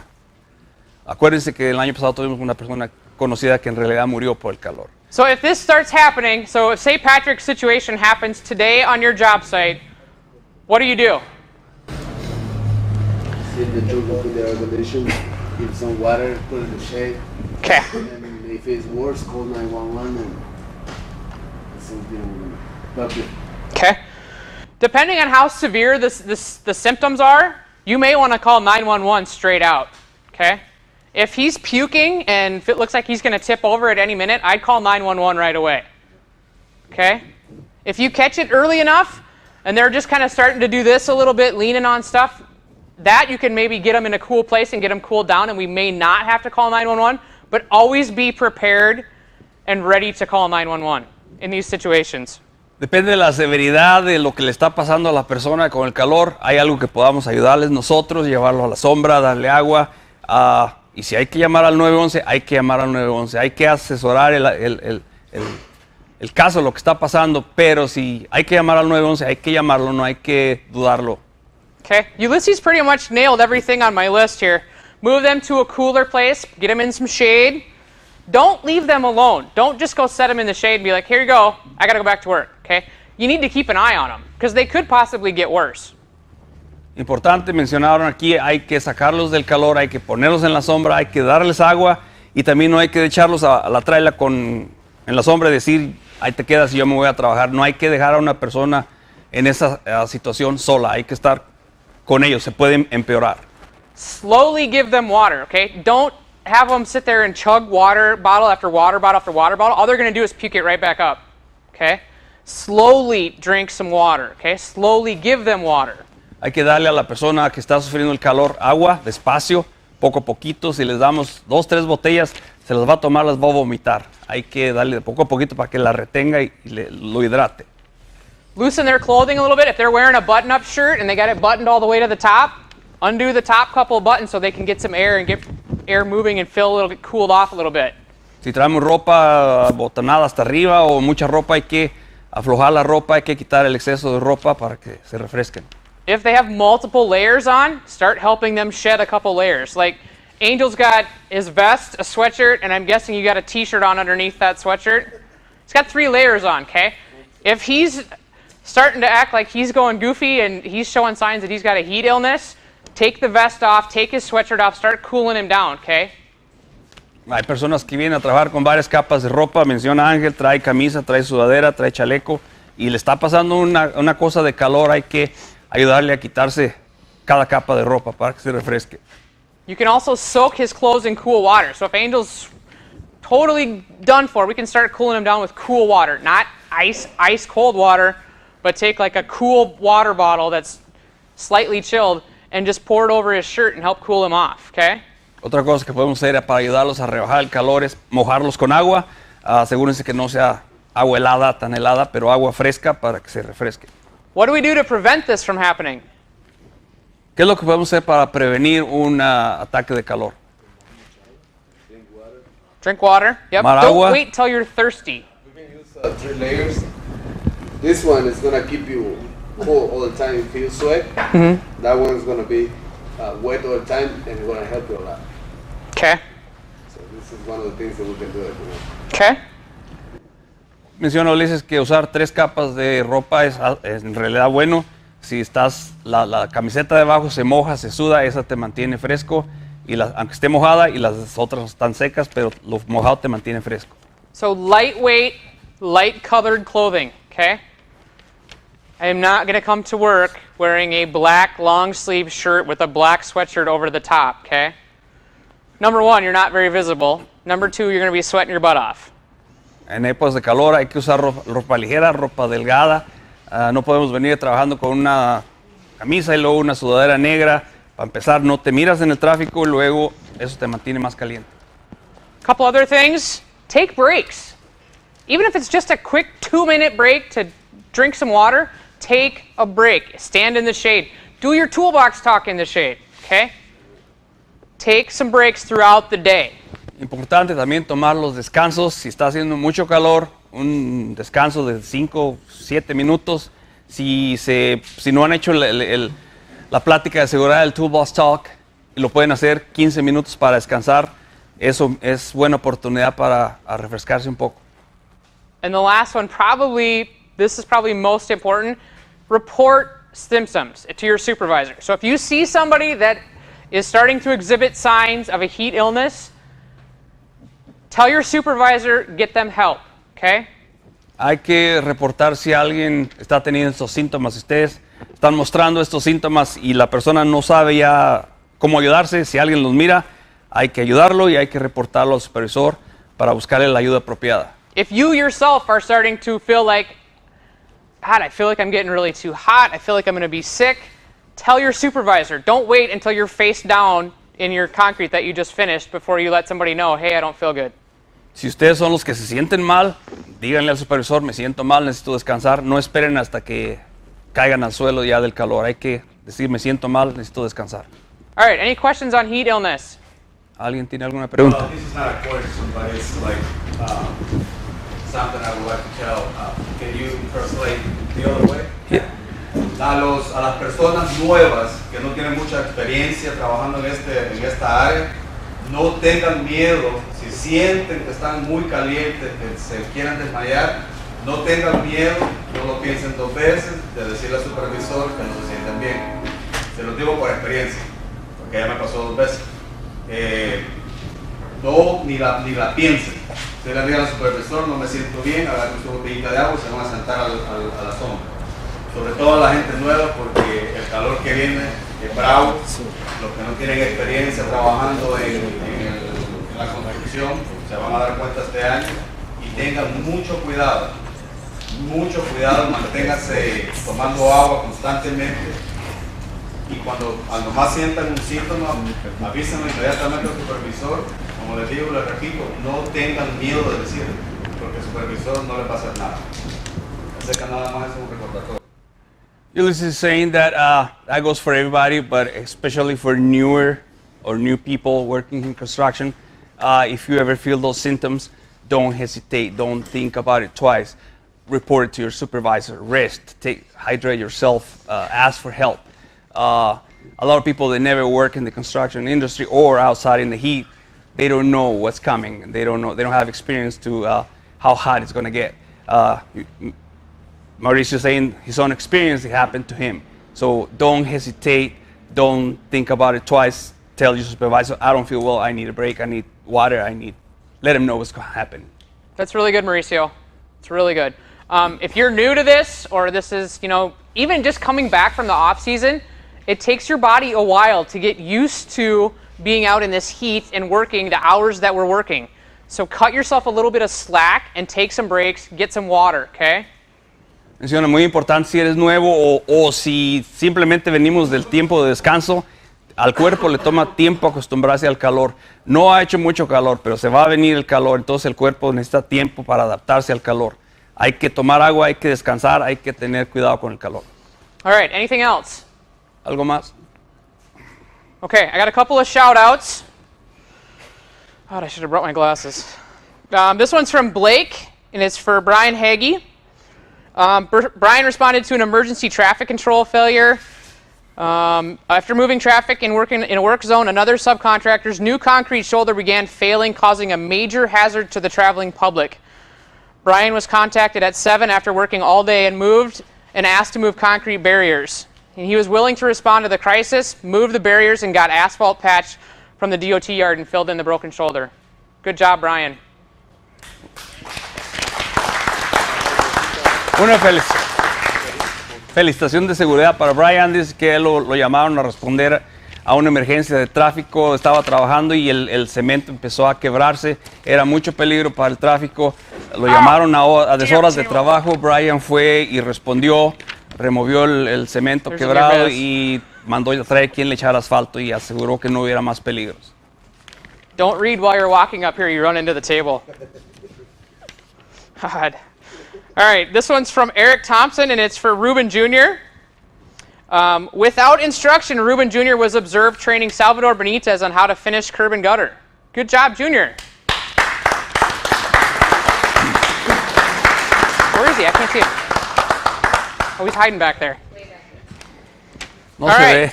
Acuérdense que el año pasado tuvimos una persona conocida que en realidad murió por el calor. So if this starts happening, so if say Patrick's situation happens today on your job site, what do you do? Send the children to their organization, give some water, put it in the shade. Okay. And if it's worse, call 911 and something public. Okay. Depending on how severe the symptoms are, you may want to call 911 straight out. Okay. If he's puking and if it looks like he's going to tip over at any minute, I'd call 911 right away. Okay? If you catch it early enough and they're just kind of starting to do this a little bit, leaning on stuff, that you can maybe get them in a cool place and get them cooled down, and we may not have to call 911, but always be prepared and ready to call 911 in these situations. Depende de la severidad de lo que le está pasando a la persona con el calor. Hay algo que podamos ayudarles nosotros, llevarlo a la sombra, darle agua. Y si hay que llamar al 911, hay que llamar al 911. Hay que asesorar el caso, lo que está pasando. Pero si hay que llamar al 911, hay que llamarlo, no hay que dudarlo. Okay, Ulysses pretty much nailed everything on my list here. Move them to a cooler place, get them in some shade. Don't leave them alone. Don't just go set them in the shade and be like, here you go, I gotta go back to work, okay? You need to keep an eye on them, because they could possibly get worse. Importante, mencionaron aquí, hay que sacarlos del calor, hay que ponerlos en la sombra, hay que darles agua y también no hay que echarlos a la traila en la sombra y decir, ahí te quedas y yo me voy a trabajar. No hay que dejar a una persona en esa situación sola, hay que estar con ellos, se pueden empeorar. Slowly give them water, okay? Don't have them sit there and chug water bottle after water bottle after water bottle. All they're going to do is puke it right back up, okay? Slowly drink some water, okay? Slowly give them water. Hay que darle a la persona que está sufriendo el calor agua, despacio, poco a poquito. Si les damos 2, 3 botellas, se las va a tomar, las va a vomitar. Hay que darle de poco a poquito para que la retenga y lo hidrate. Loosen their clothing a little bit. If they're wearing a button-up shirt and they got it buttoned all the way to the top, undo the top couple of buttons so they can get some air and get air moving and feel a little bit cooled off a little bit. Si traemos ropa botonada hasta arriba o mucha ropa, hay que aflojar la ropa, hay que quitar el exceso de ropa para que se refresquen. If they have multiple layers on, start helping them shed a couple layers. Like Angel's got his vest, a sweatshirt, and I'm guessing you got a t-shirt on underneath that sweatshirt. He's got 3 layers on, okay? If he's starting to act like he's going goofy and he's showing signs that he's got a heat illness, take the vest off, take his sweatshirt off, start cooling him down, okay? Hay personas que vienen a trabajar con varias capas de ropa. Menciona Ángel, trae camisa, trae sudadera, trae chaleco y le está pasando una cosa de calor. Hay que ayudarle a quitarse cada capa de ropa para que se refresque. You can also soak his clothes in cool water. So if Angel's totally done for, we can start cooling him down with cool water. Not ice cold water, but take like a cool water bottle that's slightly chilled and just pour it over his shirt and help cool him off, okay? Otra cosa que podemos hacer para ayudarlos a rebajar el calor es mojarlos con agua. Asegúrense que no sea agua helada, tan helada, pero agua fresca para que se refresque. What do we do to prevent this from happening? ¿Qué es lo que podemos hacer para prevenir un ataque de calor? Drink water. Yep. Tomar Don't agua. wait till you're thirsty. We can use 3 layers. This one is going to keep you cool all the time if you sweat. That one is going to be wet all the time and it's going to help you a lot. Okay. So this is one of the things that we can do. Okay. Menciona Ulises que usar 3 capas de ropa es en realidad bueno. Si la camiseta de abajo se moja, se suda, esa te mantiene fresco. Y aunque esté mojada y las otras están secas, pero lo mojado te mantiene fresco. So lightweight, light-colored clothing, okay? I am not going to come to work wearing a black long-sleeve shirt with a black sweatshirt over the top, okay? Number 1, you're not very visible. Number 2, you're going to be sweating your butt off. En épocas de calor hay que usar ropa ligera, ropa delgada. No podemos venir trabajando con una camisa y luego una sudadera negra. Para empezar, no te miras en el tráfico y luego eso te mantiene más caliente. Couple other things, take breaks. Even if it's just a quick 2-minute break to drink some water, take a break. Stand in the shade. Do your toolbox talk in the shade, okay? Take some breaks throughout the day. Importante también tomar los descansos. Si está haciendo mucho calor, un descanso de 5, 7 minutos. Si no han hecho la plática de seguridad del Toolbox Talk, lo pueden hacer 15 minutos para descansar. Eso es buena oportunidad para refrescarse un poco. And the last one, this is probably most important, report symptoms to your supervisor. So if you see somebody that is starting to exhibit signs of a heat illness, tell your supervisor, get them help, okay? Hay que reportar si alguien está teniendo estos síntomas. Si ustedes están mostrando estos síntomas y la persona no sabe ya cómo ayudarse, si alguien los mira, hay que ayudarlo y hay que reportarlo al supervisor para buscarle la ayuda apropiada. If you yourself are starting to feel like, God, I feel like I'm getting really too hot, I feel like I'm going to be sick, tell your supervisor. Don't wait until you're face down in your concrete that you just finished before you let somebody know, hey, I don't feel good. Si ustedes son los que se sienten mal, díganle al supervisor, me siento mal, necesito descansar. No esperen hasta que caigan al suelo ya del calor. Hay que decir, me siento mal, necesito descansar. All right, any questions on heat illness? ¿Alguien tiene alguna pregunta? Well, this is not a question, but it's like something I would like to tell. Can you translate the other way? Yeah. A las personas nuevas que no tienen mucha experiencia trabajando en esta área, no tengan miedo. Si sienten que están muy calientes, que se quieran desmayar, no tengan miedo, no lo piensen 2 veces, de decirle al supervisor que no se sienten bien. Se lo digo por experiencia, porque ya me pasó 2 veces. No, ni la piensen. Se le diga al supervisor, no me siento bien, agarren su botellita de agua y se van a sentar a la sombra. Sobre todo a la gente nueva, porque el calor que viene es bravo. Los que no tienen experiencia trabajando en la construcción se van a dar cuenta este año. Y tengan mucho cuidado, manténganse tomando agua constantemente. Y cuando más sientan un síntoma, avísenme inmediatamente al supervisor. Como les digo, les repito, no tengan miedo de decirlo, porque el supervisor no les va a hacer nada. Así que nada más es un recordatorio. Ulysses is saying that that goes for everybody, but especially for new people working in construction. If you ever feel those symptoms, don't hesitate, don't think about it twice. Report it to your supervisor, rest, hydrate yourself, ask for help. A lot of people that never work in the construction industry or outside in the heat, they don't know what's coming. They don't have experience to how hot it's going to get. Mauricio saying his own experience, it happened to him. So don't hesitate, don't think about it twice. Tell your supervisor, I don't feel well, I need a break, I need water, let him know what's going to happen. That's really good, Mauricio. It's really good. If you're new to this, or this is, even just coming back from the off season, it takes your body a while to get used to being out in this heat and working the hours that we're working. So cut yourself a little bit of slack and take some breaks, get some water, okay? Menciona, muy importante si eres nuevo o si simplemente venimos del tiempo de descanso, al cuerpo le toma tiempo acostumbrarse al calor. No ha hecho mucho calor, pero se va a venir el calor, entonces el cuerpo necesita tiempo para adaptarse al calor. Hay que tomar agua, hay que descansar, hay que tener cuidado con el calor. All right, anything else? ¿Algo más? Okay, I got a couple of shout outs. God, I should have brought my glasses. This one's from Blake, and it's for Brian Hagee. Brian responded to an emergency traffic control failure. After moving traffic and working in a work zone, another subcontractor's new concrete shoulder began failing, causing a major hazard to the traveling public. Brian was contacted at 7 after working all day and asked to move concrete barriers. And he was willing to respond to the crisis, moved the barriers, and got asphalt patched from the DOT yard and filled in the broken shoulder. Good job, Brian. Una felicitación de seguridad para Brian. Dice que lo llamaron a responder a una emergencia de tráfico. Estaba trabajando y el cemento empezó a quebrarse. Era mucho peligro para el tráfico. Lo llamaron a deshoras de trabajo. Brian fue y respondió, removió el cemento quebrado y mandó a traer quien le echara asfalto y aseguró que no hubiera más peligros. Don't read while you're walking up here. You run into the table. God. All right, this one's from Eric Thompson, and it's for Ruben Jr. Without instruction, Ruben Jr. was observed training Salvador Benitez on how to finish curb and gutter. Good job, Junior. Where is he? I can't see him. Oh, he's hiding back there. No se ve.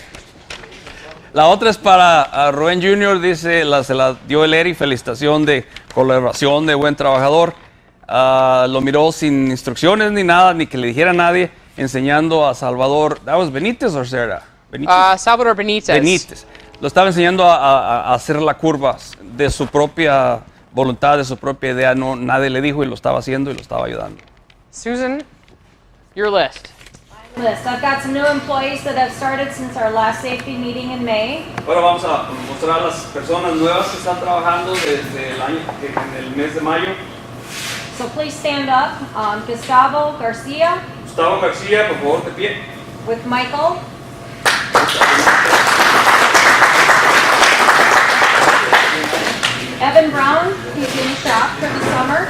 La otra es para Rubén Jr., dice, se la dio el Eri, felicitación de colaboración, de buen trabajador. Lo miró sin instrucciones ni nada, ni que le dijera a nadie, enseñando a Salvador. ¿That was Benítez or Sarah? Salvador Benítez. Benítez. Lo estaba enseñando a hacer la curva de su propia voluntad, de su propia idea. No, nadie le dijo y lo estaba haciendo y lo estaba ayudando. Susan, your list. List. I've got some new employees that have started since our last safety meeting in May. Ahora vamos a mostrar a las personas nuevas que están trabajando desde el año, en el mes de mayo. So please stand up. Gustavo Garcia. Gustavo García, por favor, de pie. With Michael. Evan Brown, he's in the shop for the summer.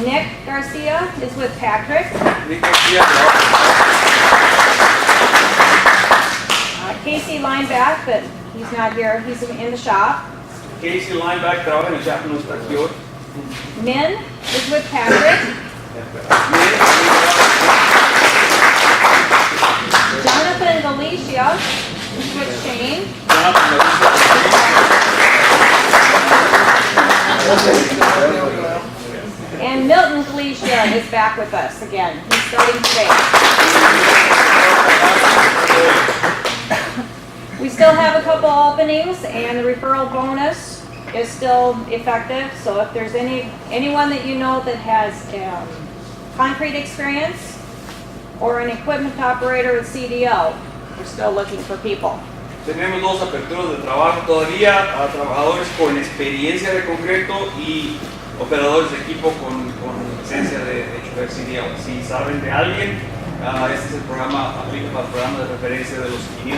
Nick Garcia is with Patrick. Nick Garcia. Casey Lineback, but he's not here. He's in the shop. Casey Lineback trabaja en el shop, no está aquí hoy. Min is with Patrick. Jonathan Galicia is with Shane. And Milton Galicia is back with us again. He's starting today. We still have a couple openings, and the referral bonus is still effective. So if there's anyone that you know that has concrete experience or an equipment operator with CDL, we're still looking for people. Tenemos dos aperturas de trabajo todavía a trabajadores con experiencia de concreto y operadores de equipo con licencia de chofer CDL. Si saben de alguien, este es el programa, aplica para el programa de referencia de los $500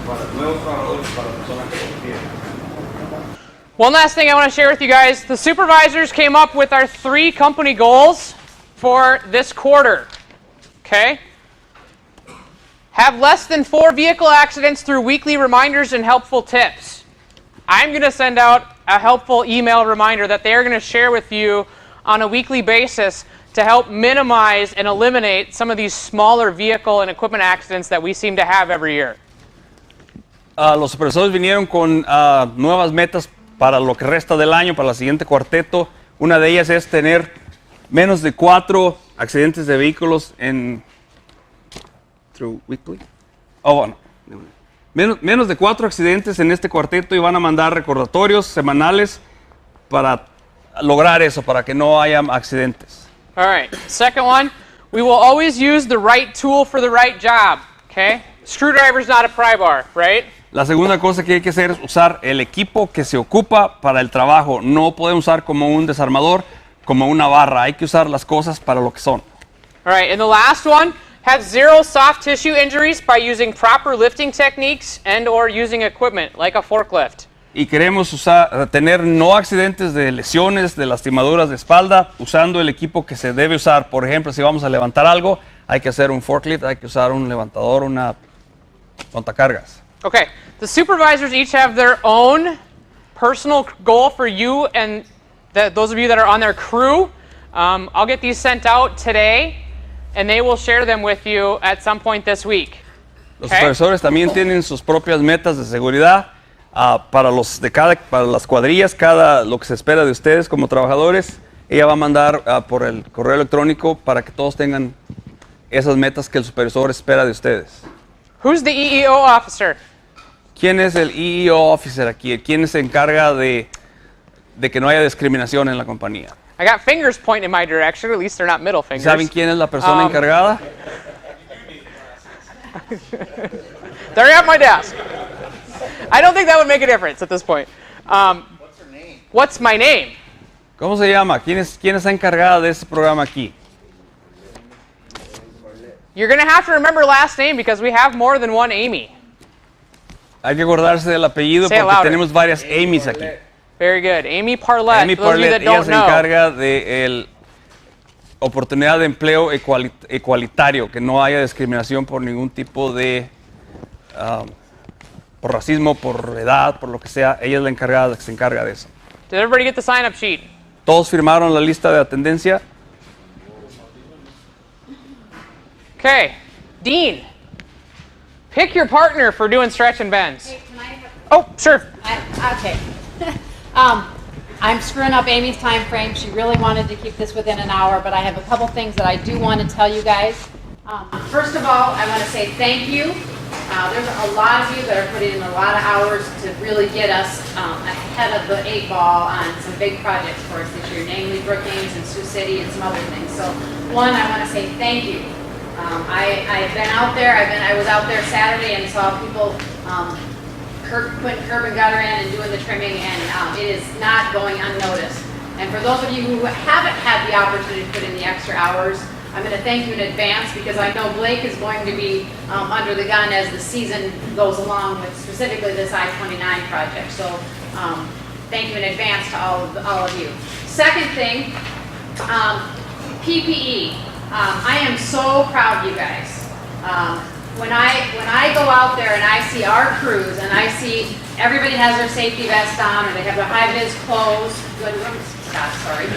para nuevos trabajadores, para personas que lo requieren. One last thing I want to share with you guys. The supervisors came up with our 3 company goals for this quarter. Okay? Have less than 4 vehicle accidents through weekly reminders and helpful tips. I'm going to send out a helpful email reminder that they're going to share with you on a weekly basis to help minimize and eliminate some of these smaller vehicle and equipment accidents that we seem to have every year. Los supervisores vinieron con nuevas metas para lo que resta del año, para el siguiente cuarteto. Una de ellas es tener menos de 4 accidentes de vehículos en... Through weekly? Oh, bueno. Menos de 4 accidentes en este cuarteto y van a mandar recordatorios semanales para lograr eso, para que no haya accidentes. All right. Second one, we will always use the right tool for the right job. Okay? Screwdriver's not a pry bar, right? La segunda cosa que hay que hacer es usar el equipo que se ocupa para el trabajo. No podemos usar como un desarmador, como una barra. Hay que usar las cosas para lo que son. All right. And the last one, have 0 soft tissue injuries by using proper lifting techniques and or using equipment like a forklift. Y queremos tener no accidentes de lesiones, de lastimaduras de espalda, usando el equipo que se debe usar. Por ejemplo, si vamos a levantar algo, hay que hacer un forklift, hay que usar un levantador, una montacargas. Okay, the supervisors each have their own personal goal for you and those of you that are on their crew. I'll get these sent out today, and they will share them with you at some point this week. Los supervisores también tienen sus propias metas de seguridad para las cuadrillas, lo que se espera de ustedes como trabajadores. Ella va a mandar por el correo electrónico para que todos tengan esas metas que el supervisor espera de ustedes. Who's the EEO officer? ¿Quién es el EEO officer aquí? ¿Quién se encarga de que no haya discriminación en la compañía? I got fingers pointing in my direction, at least they're not middle fingers. ¿Saben quién es la persona encargada? They're at my desk. I don't think that would make a difference at this point. What's her name? What's my name? ¿Cómo se llama? ¿Quién está encargada de este programa aquí? You're going to have to remember last name because we have more than one Amy. Hay que acordarse del apellido Say it porque louder. tenemos varias Amy's aquí. Very good. Amy Parlett. Amy For those of you Parlett, that ella don't se know. encarga de oportunidad de empleo igualitario, que no haya discriminación por ningún tipo de, por racismo, por edad, por lo que sea. Ella es la encargada, se encarga de eso. Did everybody get the sign-up sheet? ¿Todos firmaron la lista de atendencia? Okay. Dean, pick your partner for doing stretch and bends. Hey, can I have Oh, sure. Okay. I'm screwing up Amy's time frame. She really wanted to keep this within an hour, but I have a couple things that I do want to tell you guys. First of all, I want to say thank you. There's a lot of you that are putting in a lot of hours to really get us ahead of the 8 ball on some big projects for us this year, namely Brookings and Sioux City and some other things. So, one, I want to say thank you. I've been out there. I was out there Saturday and saw people putting curb and gutter in and doing the trimming, and it is not going unnoticed. And for those of you who haven't had the opportunity to put in the extra hours, I'm going to thank you in advance because I know Blake is going to be under the gun as the season goes along with specifically this I-29 project. So thank you in advance to all of you. Second thing, PPE. I am so proud of you guys. When I go out there and I see our crews and I see everybody has their safety vest on or they have their high-vis clothes, good, stop, sorry.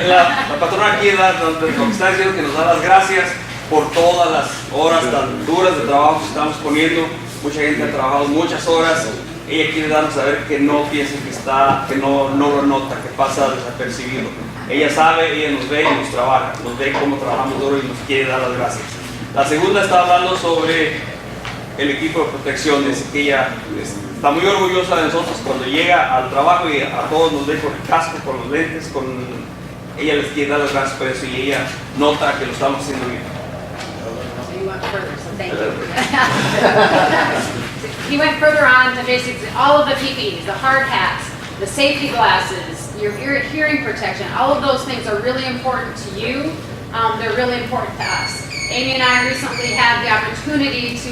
La patrona aquí lo que está diciendo que nos da las gracias por todas las horas tan duras de trabajo que estamos poniendo. Mucha gente ha trabajado muchas horas. Ella quiere darnos a saber que no piensen que no lo nota, que pasa desapercibido. Ella sabe, ella nos ve y nos trabaja, nos ve cómo trabajamos duro y nos quiere dar las gracias. La segunda está hablando sobre el equipo de protección. Dice que ella está muy orgullosa de nosotros cuando llega al trabajo y a todos nos ve con el casco, con los lentes, ella les quiere dar las gracias por eso y ella nota que lo estamos haciendo bien. He went further, so thank you. He went further on to basically all of the PPEs, the hard hats, the safety glasses, your hearing protection, all of those things are really important to you. They're really important to us. Amy and I recently had the opportunity to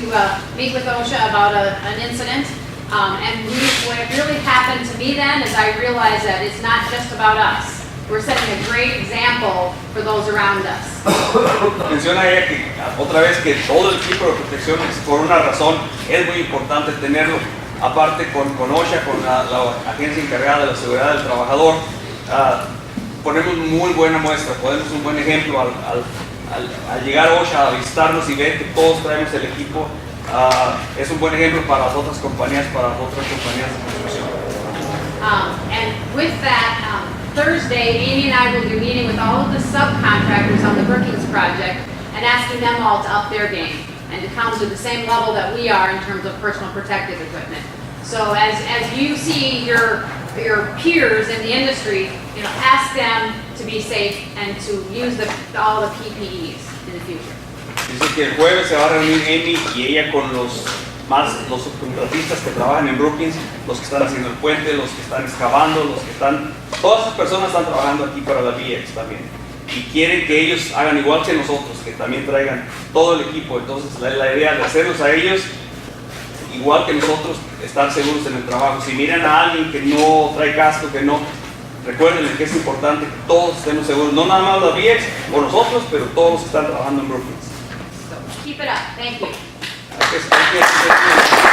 meet with OSHA about an incident. And what really happened to me then is I realized that it's not just about us. We're setting a great example for those around us. Menciona ella que otra vez que todo el equipo de protección por una razón es muy importante tenerlo. Aparte con OSHA, con la agencia encargada de la seguridad del trabajador, ponemos muy buena muestra, ponemos un buen ejemplo al llegar a OSHA a visitarnos y ver que todos traemos el equipo. Es un buen ejemplo para las otras compañías, para las otras compañías de construcción. And with that, Thursday, Amy and I will be meeting with all of the subcontractors on the Brookings project and asking them all to up their game and to come to the same level that we are in terms of personal protective equipment. So as you see your peers in the industry, ask them to be safe and to use all the PPEs in the future. Dice que el jueves se va a reunir Amy y ella con los subcontratistas que trabajan en Brookings, los que están haciendo el puente, los que están excavando, todas esas personas están trabajando aquí para la BX también. Y quieren que ellos hagan igual que nosotros, que también traigan todo el equipo. Entonces la idea de hacerlos a ellos igual que nosotros, estar seguros en el trabajo. Si miran a alguien que no trae casco, recuerden que es importante que todos estemos seguros, no nada más la BX o nosotros, pero todos están trabajando en Brookings. So keep it up. Thank you. Thank you.